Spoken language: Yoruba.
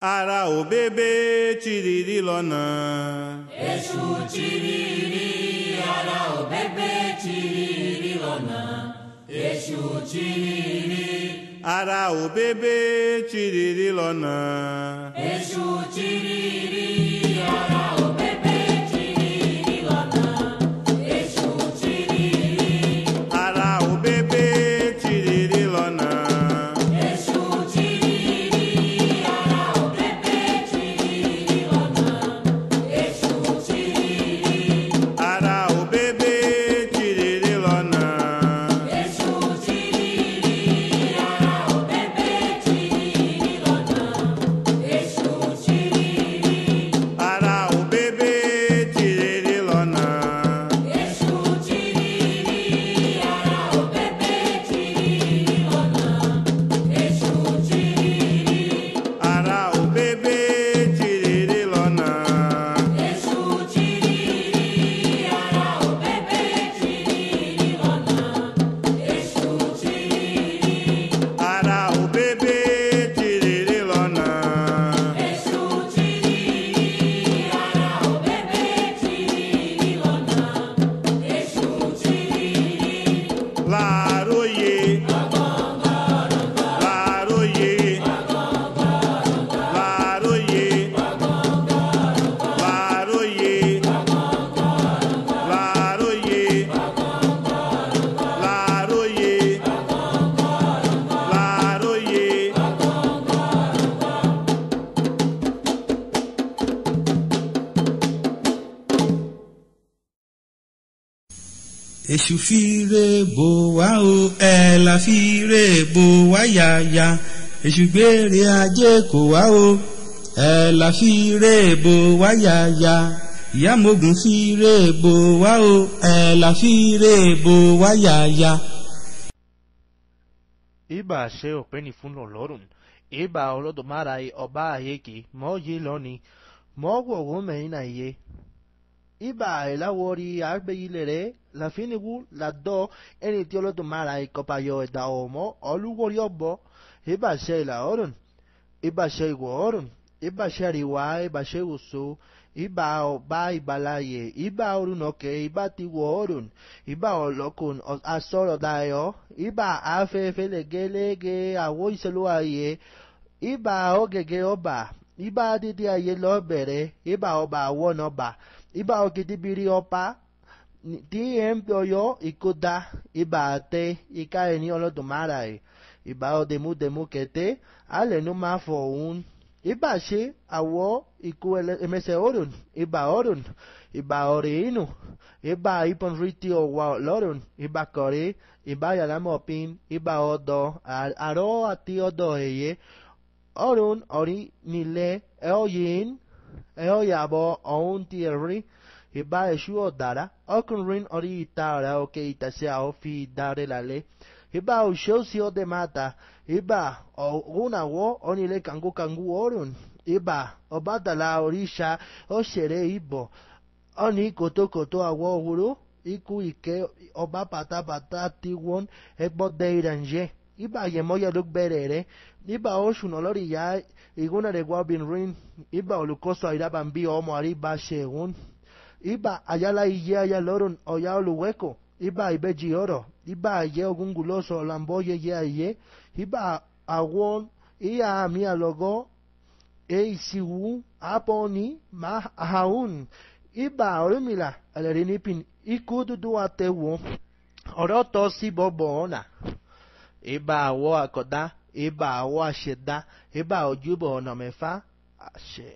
Ara òbébé tìrìrì lọ́nà. Èṣù tìrìrì, ara òbébé tìrìrì lọ́nà. Èṣù tìrìrì. Ara òbébé tìrìrì lọ́nà. Èṣù tìrìrì, ara òbébé tìrìrì lọ́nà. Èṣù tìrìrì. Ara òbébé tìrìrì lọ́nà. Èṣù tìrìrì, ara òbébé tìrìrì lọ́nà. Èṣù tìrìrì. Ara òbébé tìrìrì lọ́nà. Èṣù tìrìrì, ara òbébé tìrìrì lọ́nà. Èṣù tìrìrì. Ara òbébé tìrìrì lọ́nà. Èṣù tìrìrì, ara òbébé tìrìrì lọ́nà. Èṣù tìrìrì. Ara òbébé tìrìrì lọ́nà. Èṣù tìrìrì, ara òbébé tìrìrì lọ́nà. Èṣù tìrìrì. Ara òbébé tìrìrì lọ́nà. Èṣù tìrìrì, ara òbébé tìrìrì lọ́nà. Èṣù tìrìrì. Láàróyè. Láàróyè. Láàróyè. Láàróyè. Láàróyè. Láàróyè. Láàróyè. Èṣù fire bò wá o, ẹ̀là fire bò wá yáyá. Èṣù gbére ajé kò wá o, ẹ̀là fire bò wá yáyá. Ìyá Mógùn fire bò wá o, ẹ̀là fire bò wá yáyá. Iba ṣe òpẹ́ni fún Ọlọ́run, iba Olódùmarè ọba ayéki, mọ́ yé lọ́ni, mọ́ wọ̀wọ́ mẹ́rin náà yé. Iba ìláwọ̀rí àgbéyilẹ̀ rẹ̀ láfínìwú ládọ́ ẹni tí Olódùmarè kọpayọ ẹ̀dá ọmọ olúwọ̀rí ọ̀bọ. Iba ṣe ìlà ọ̀run, iba ṣe ìwọ̀ ọ̀run, iba ṣe àríwá, iba ṣe òṣò, iba ọba ìbàláyé, iba orúnọkẹ, iba ti wọ̀ ọ̀run, iba ọlọ́kùn asọ̀rọ̀ dayọ̀, iba afẹ́fẹ́ lẹ́gẹ́lẹ́gẹ́ àwọ̀ ìṣẹ̀lúwàyé, iba ọ̀gẹ̀gẹ̀ ọba, iba dídí ayé lọ́bẹ̀rẹ̀, iba ọba àwọn ọba, iba ògidìbìrì ọba, tí ẹ̀ ń bọ̀yọ̀ ìkódà, iba àtẹ ìka ẹni Olódùmarè, iba ọ̀dẹ̀múdẹ̀mú kẹtẹ́, alẹ́nu máa fọ̀ òun. Iba ṣe àwọ̀ ikú ẹmẹsẹ̀ ọ̀run, iba ọ̀run, iba ọ̀rẹ́ inú, iba ìpọnrítì ọ̀wà lọ́run, iba kọ̀rẹ́, iba yàlámọ̀pin, iba ọ̀dọ̀ àrọ́ àti ọ̀dọ̀ ẹ̀yẹ, ọ̀run ọ̀rí nílẹ̀ ẹ̀ọ́yìn, ẹ̀ọ́yàbọ̀ ọ̀hún ti ẹ̀rí, iba èṣù ọ̀dàrà, ọkùnrin orí ìta ọ̀rẹ́ òkè ìtẹ̀sẹ̀ àwọn fi ìdarí lálẹ́. Iba òṣèṣì ọdẹ máta, iba ọ̀húnàwọ̀ ọ̀nìlẹ̀ kàngúkàngú ọ̀run, iba ọ̀bàdàlà òrìṣà ọ̀ṣẹ̀rẹ̀ ìbọ̀, ọ̀nì kòtòkòtò àwọ̀ òwúrò, ikú ìkẹ́ ọba pátápátá tí wọ́n ẹgbọ́dẹ ìrànjẹ́, iba yẹmọ́yẹ ló gbẹ̀rẹ̀ rẹ̀, iba oṣùnà lórí ìyá ìgúnnà rẹ̀ wọ́bìnrin, iba olùkọ́sọ ìdábàmbí ọmọ àríbá ṣẹ̀wọ̀n, iba àyálà iye ayá lọ́rùn ọ̀yá olùwẹ́kọ̀, iba ìbejì ọ̀rọ̀, iba ayé ogúngulọ́sọ̀ làǹbọ̀ yẹyẹ ayé, iba àwọn ìyá àmì àlọ́gọ́ ìsìwú àpọ̀ni mahahun, iba Ọ̀rúnmìlà ẹlẹ́rìí nípìn ikú dúdú àtẹ̀wọ̀n ọ̀rọ̀ tọ́ sí bọ́bọ̀ ọ̀nà, iba àwọ̀ àkọ́dá, iba àwọ̀ àṣẹdá, iba ojúbọ ọ̀nà mẹ́fà àṣẹ.